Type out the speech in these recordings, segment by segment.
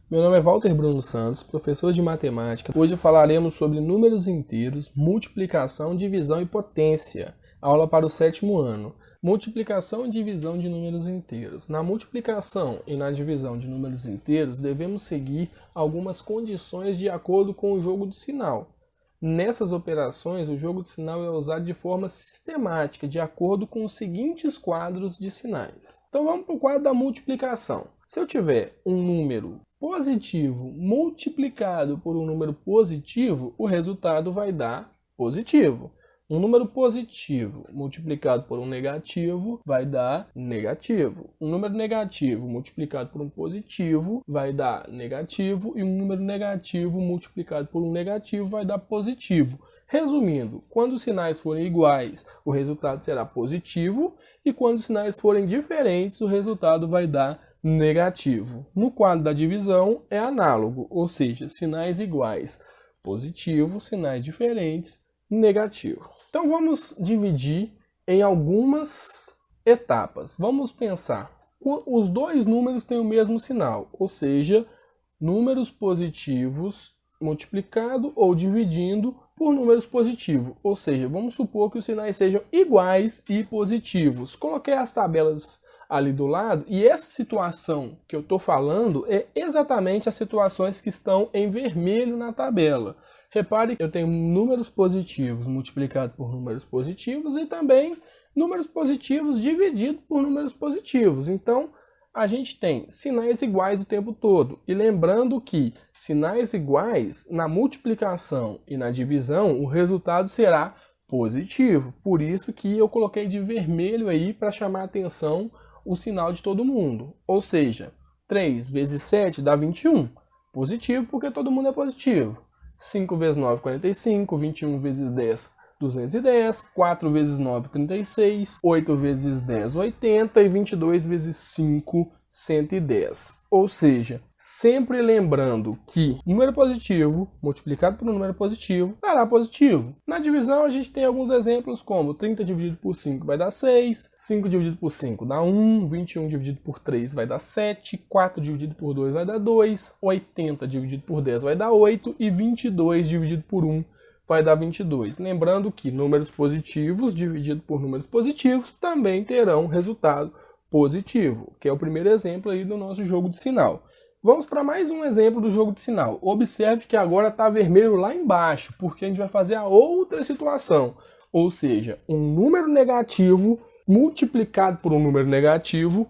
Meu nome é Walter Bruno Santos, professor de matemática. Hoje falaremos sobre números inteiros, multiplicação, divisão e potência. Aula para o 7º ano. Multiplicação e divisão de números inteiros. Na multiplicação e na divisão de números inteiros, devemos seguir algumas condições de acordo com o jogo de sinal. Nessas operações, o jogo de sinal é usado de forma sistemática, de acordo com os seguintes quadros de sinais. Então vamos para o quadro da multiplicação. Se eu tiver um número positivo multiplicado por um número positivo, o resultado vai dar positivo. Um número positivo multiplicado por um negativo vai dar negativo. Um número negativo multiplicado por um positivo vai dar negativo. E um número negativo multiplicado por um negativo vai dar positivo. Resumindo, quando os sinais forem iguais, o resultado será positivo. E quando os sinais forem diferentes, o resultado vai dar negativo. No quadro da divisão é análogo, ou seja, sinais iguais, positivo, sinais diferentes, negativo. Então vamos dividir em algumas etapas. Vamos pensar, os dois números têm o mesmo sinal, ou seja, números positivos multiplicado ou dividindo por números positivos, ou seja, vamos supor que os sinais sejam iguais e positivos. Coloquei as tabelas ali do lado, e essa situação que eu estou falando é exatamente as situações que estão em vermelho na tabela. Repare que eu tenho números positivos multiplicados por números positivos e também números positivos divididos por números positivos. Então, a gente tem sinais iguais o tempo todo. E lembrando que sinais iguais, na multiplicação e na divisão, o resultado será positivo. Por isso que eu coloquei de vermelho aí para chamar a atenção o sinal de todo mundo. Ou seja, 3 vezes 7 dá 21. Positivo porque todo mundo é positivo. 5 vezes 9, 45. 21 vezes 10, 210. 4 vezes 9, 36. 8 vezes 10, 80. E 22 vezes 5, 110. Ou seja, sempre lembrando que número positivo multiplicado por um número positivo dará positivo. Na divisão a gente tem alguns exemplos como 30 dividido por 5 vai dar 6, 5 dividido por 5 dá 1, 21 dividido por 3 vai dar 7, 4 dividido por 2 vai dar 2, 80 dividido por 10 vai dar 8 e 22 dividido por 1 vai dar 22. Lembrando que números positivos dividido por números positivos também terão resultado positivo, que é o primeiro exemplo aí do nosso jogo de sinal. Vamos para mais um exemplo do jogo de sinal. Observe que agora está vermelho lá embaixo, porque a gente vai fazer a outra situação. Ou seja, um número negativo multiplicado por um número negativo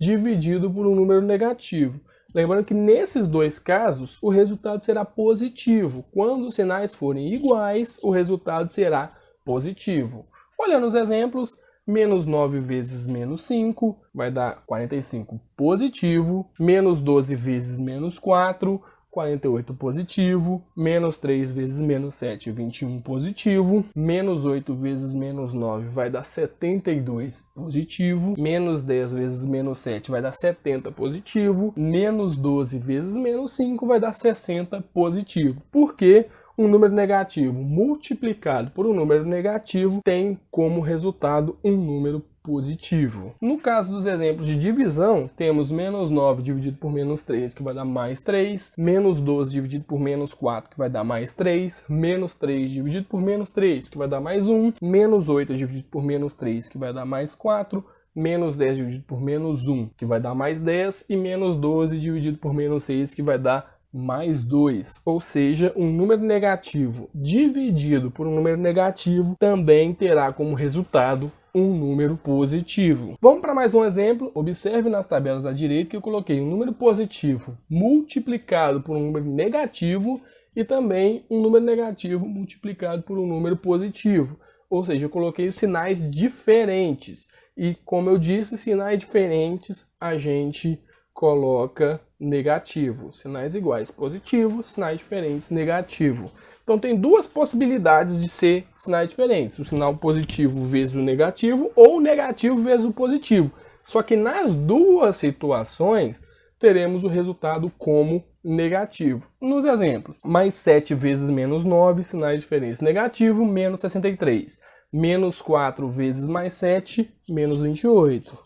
dividido por um número negativo. Lembrando que nesses dois casos, o resultado será positivo. Quando os sinais forem iguais, o resultado será positivo. Olhando os exemplos, menos 9 vezes menos 5 vai dar 45 positivo. Menos 12 vezes menos 4, 48 positivo. Menos 3 vezes menos 7, 21 positivo. Menos 8 vezes menos 9 vai dar 72 positivo. Menos 10 vezes menos 7 vai dar 70 positivo. Menos 12 vezes menos 5 vai dar 60 positivo. Por quê? Um número negativo multiplicado por um número negativo tem como resultado um número positivo. No caso dos exemplos de divisão, temos menos 9 dividido por menos 3, que vai dar mais 3, menos 12 dividido por menos 4, que vai dar mais 3, menos 3 dividido por menos 3, que vai dar mais 1, menos 8 dividido por menos 3, que vai dar mais 4, menos 10 dividido por menos 1, que vai dar mais 10, e menos 12 dividido por menos 6, que vai dar mais 2, ou seja, um número negativo dividido por um número negativo também terá como resultado um número positivo. Vamos para mais um exemplo. Observe nas tabelas à direita que eu coloquei um número positivo multiplicado por um número negativo e também um número negativo multiplicado por um número positivo. Ou seja, eu coloquei os sinais diferentes. E como eu disse, sinais diferentes a gente coloca negativo. Sinais iguais positivo, sinais diferentes negativo. Então tem duas possibilidades de ser sinais diferentes. O sinal positivo vezes o negativo ou o negativo vezes o positivo. Só que nas duas situações teremos o resultado como negativo. Nos exemplos, mais 7 vezes menos 9, sinais diferentes negativo, menos 63. Menos 4 vezes mais 7, menos 28.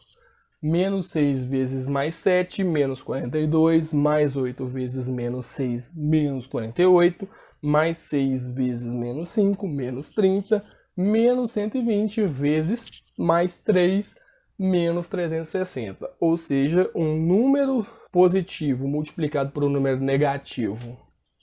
menos 6 vezes mais 7, menos 42, mais 8 vezes menos 6, menos 48, mais 6 vezes menos 5, menos 30, menos 120 vezes mais 3, menos 360. Ou seja, um número positivo multiplicado por um número negativo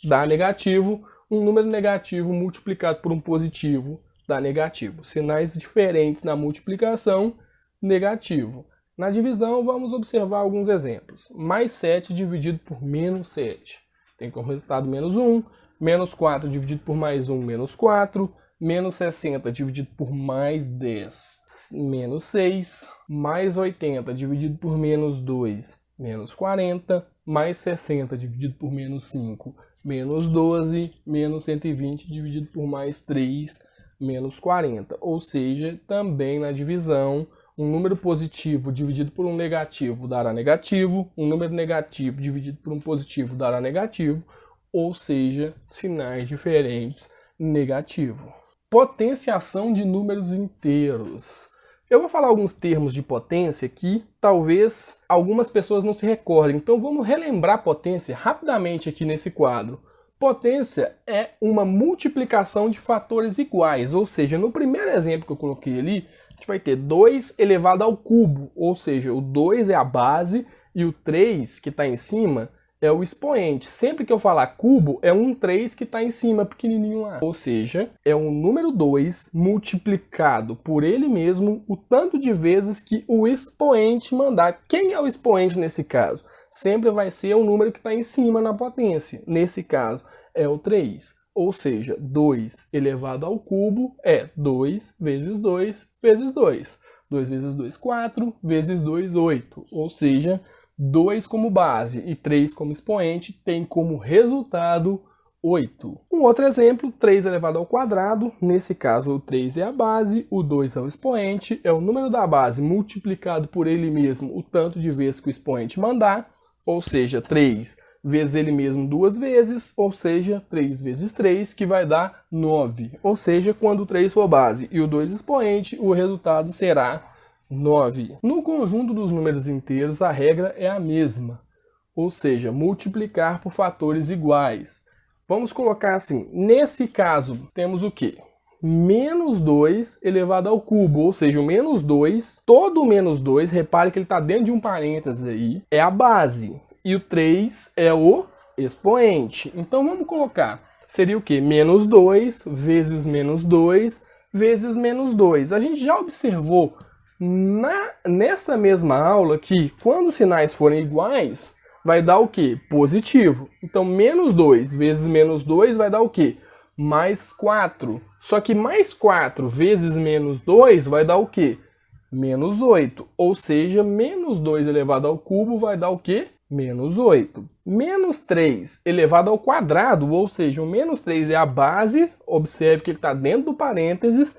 dá negativo, um número negativo multiplicado por um positivo dá negativo. Sinais diferentes na multiplicação, negativo. Na divisão, vamos observar alguns exemplos. Mais 7 dividido por menos 7. Tem como resultado menos 1. Menos 4 dividido por mais 1, menos 4. Menos 60 dividido por mais 10, menos 6. Mais 80 dividido por menos 2, menos 40. Mais 60 dividido por menos 5, menos 12. Menos 120 dividido por mais 3, menos 40. Ou seja, também na divisão, um número positivo dividido por um negativo dará negativo, um número negativo dividido por um positivo dará negativo, ou seja, sinais diferentes, negativo. Potenciação de números inteiros. Eu vou falar alguns termos de potência que talvez algumas pessoas não se recordem, então vamos relembrar potência rapidamente aqui nesse quadro. Potência é uma multiplicação de fatores iguais, ou seja, no primeiro exemplo que eu coloquei ali, a gente vai ter 2 elevado ao cubo, ou seja, o 2 é a base e o 3 que está em cima é o expoente. Sempre que eu falar cubo, é um 3 que está em cima, pequenininho lá. Ou seja, é um número 2 multiplicado por ele mesmo o tanto de vezes que o expoente mandar. Quem é o expoente nesse caso? Sempre vai ser o número que está em cima na potência. Nesse caso, é o 3. Ou seja, 2 elevado ao cubo é 2 vezes 2 vezes 2. 2 vezes 2, 4, vezes 2, 8. Ou seja, 2 como base e 3 como expoente tem como resultado 8. Um outro exemplo, 3 elevado ao quadrado. Nesse caso, o 3 é a base, o 2 é o expoente. É o número da base multiplicado por ele mesmo o tanto de vezes que o expoente mandar. Ou seja, 3 vezes ele mesmo 2 vezes, ou seja, 3 vezes 3, que vai dar 9. Ou seja, quando o 3 for base e o 2 expoente, o resultado será 9. No conjunto dos números inteiros, a regra é a mesma, ou seja, multiplicar por fatores iguais. Vamos colocar assim, nesse caso, temos o quê? Menos 2 elevado ao cubo, ou seja, o menos 2, todo o menos 2, repare que ele está dentro de um parênteses aí, é a base. E o 3 é o expoente. Então vamos colocar, seria o quê? Menos 2 vezes menos 2 vezes menos 2. A gente já observou nessa mesma aula que quando os sinais forem iguais, vai dar o quê? Positivo. Então menos 2 vezes menos 2 vai dar o quê? Mais 4. Só que mais 4 vezes menos 2 vai dar o quê? Menos 8. Ou seja, menos 2 elevado ao cubo vai dar o quê? Menos 8. Menos 3 elevado ao quadrado, ou seja, o menos 3 é a base, observe que ele está dentro do parênteses,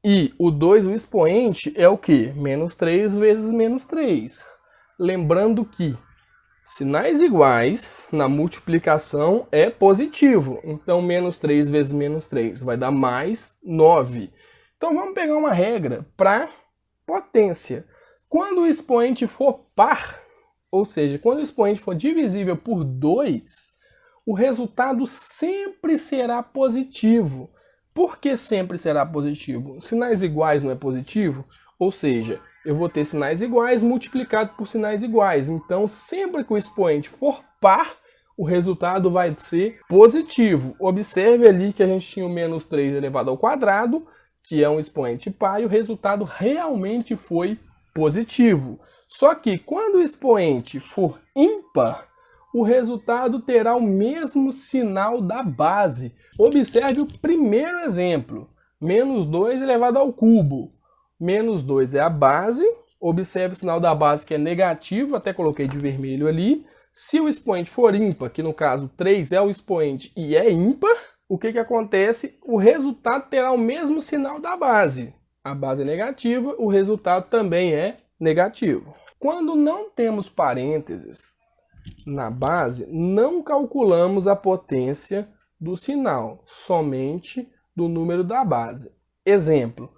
e o 2, o expoente, é o quê? Menos 3 vezes menos 3. Lembrando que sinais iguais na multiplicação é positivo, então menos 3 vezes menos 3 vai dar mais 9. Então vamos pegar uma regra para potência. Quando o expoente for par, ou seja, quando o expoente for divisível por 2, o resultado sempre será positivo. Por que sempre será positivo? Sinais iguais não é positivo? Ou seja, eu vou ter sinais iguais multiplicado por sinais iguais. Então, sempre que o expoente for par, o resultado vai ser positivo. Observe ali que a gente tinha o menos 3 elevado ao quadrado, que é um expoente par, e o resultado realmente foi positivo. Só que quando o expoente for ímpar, o resultado terá o mesmo sinal da base. Observe o primeiro exemplo, menos 2 elevado ao cubo. Menos 2 é a base, observe o sinal da base que é negativo, até coloquei de vermelho ali. Se o expoente for ímpar, que no caso 3 é o expoente e é ímpar, o que acontece? O resultado terá o mesmo sinal da base. A base é negativa, o resultado também é negativo. Quando não temos parênteses na base, não calculamos a potência do sinal, somente do número da base. Exemplo,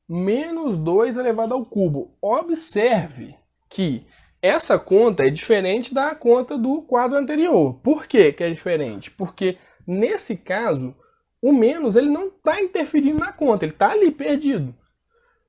menos 2 elevado ao cubo. Observe que essa conta é diferente da conta do quadro anterior. Por que que é diferente? Porque nesse caso, o menos ele não está interferindo na conta, ele está ali perdido.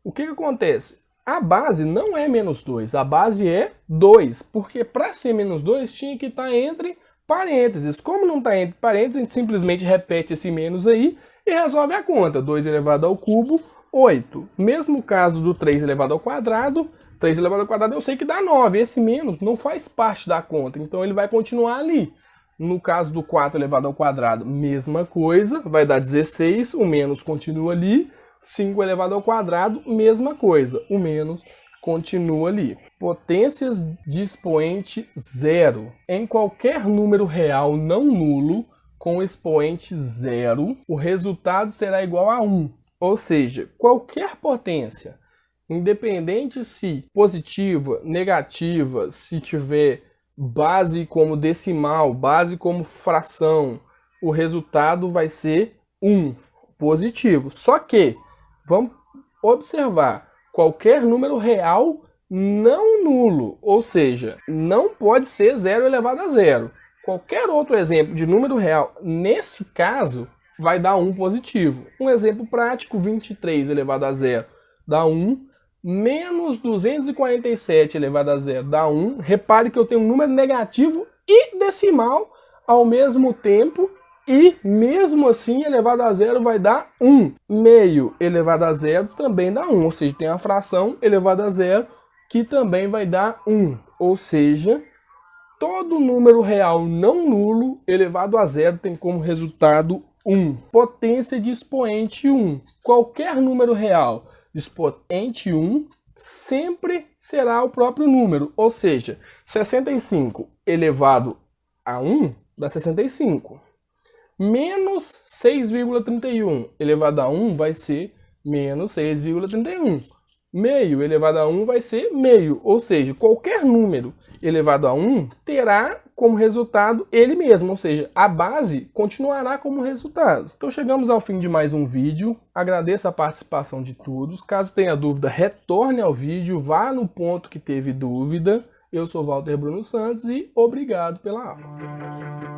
O que que acontece? A base não é menos 2, a base é 2, porque para ser menos 2 tinha que estar entre parênteses. Como não está entre parênteses, a gente simplesmente repete esse menos aí e resolve a conta. 2 elevado ao cubo, 8. Mesmo caso do 3 elevado ao quadrado, 3 elevado ao quadrado eu sei que dá 9. Esse menos não faz parte da conta, então ele vai continuar ali. No caso do 4 elevado ao quadrado, mesma coisa, vai dar 16, o menos continua ali. 5 elevado ao quadrado, mesma coisa, o menos continua ali. Potências de expoente zero. Em qualquer número real não nulo com expoente zero, o resultado será igual a 1. Ou seja, qualquer potência, independente se positiva, negativa, se tiver base como decimal, base como fração, o resultado vai ser 1, positivo. Só que, vamos observar, qualquer número real não nulo, ou seja, não pode ser 0 elevado a zero. Qualquer outro exemplo de número real, nesse caso, vai dar 1 positivo. Um exemplo prático, 23 elevado a zero dá 1, menos 247 elevado a zero dá 1. Repare que eu tenho um número negativo e decimal ao mesmo tempo, e mesmo assim elevado a zero vai dar 1. Meio elevado a zero também dá 1, ou seja, tem a fração elevada a zero que também vai dar 1. Ou seja, todo número real não nulo elevado a zero tem como resultado 1. Potência de expoente 1. Qualquer número real de expoente 1 sempre será o próprio número. Ou seja, 65 elevado a 1 dá 65. Menos 6,31 elevado a 1 vai ser menos 6,31. Meio elevado a 1 vai ser meio, ou seja, qualquer número elevado a 1 terá como resultado ele mesmo, ou seja, a base continuará como resultado. Então chegamos ao fim de mais um vídeo, agradeço a participação de todos, caso tenha dúvida retorne ao vídeo, vá no ponto que teve dúvida. Eu sou Walter Bruno Santos e obrigado pela aula.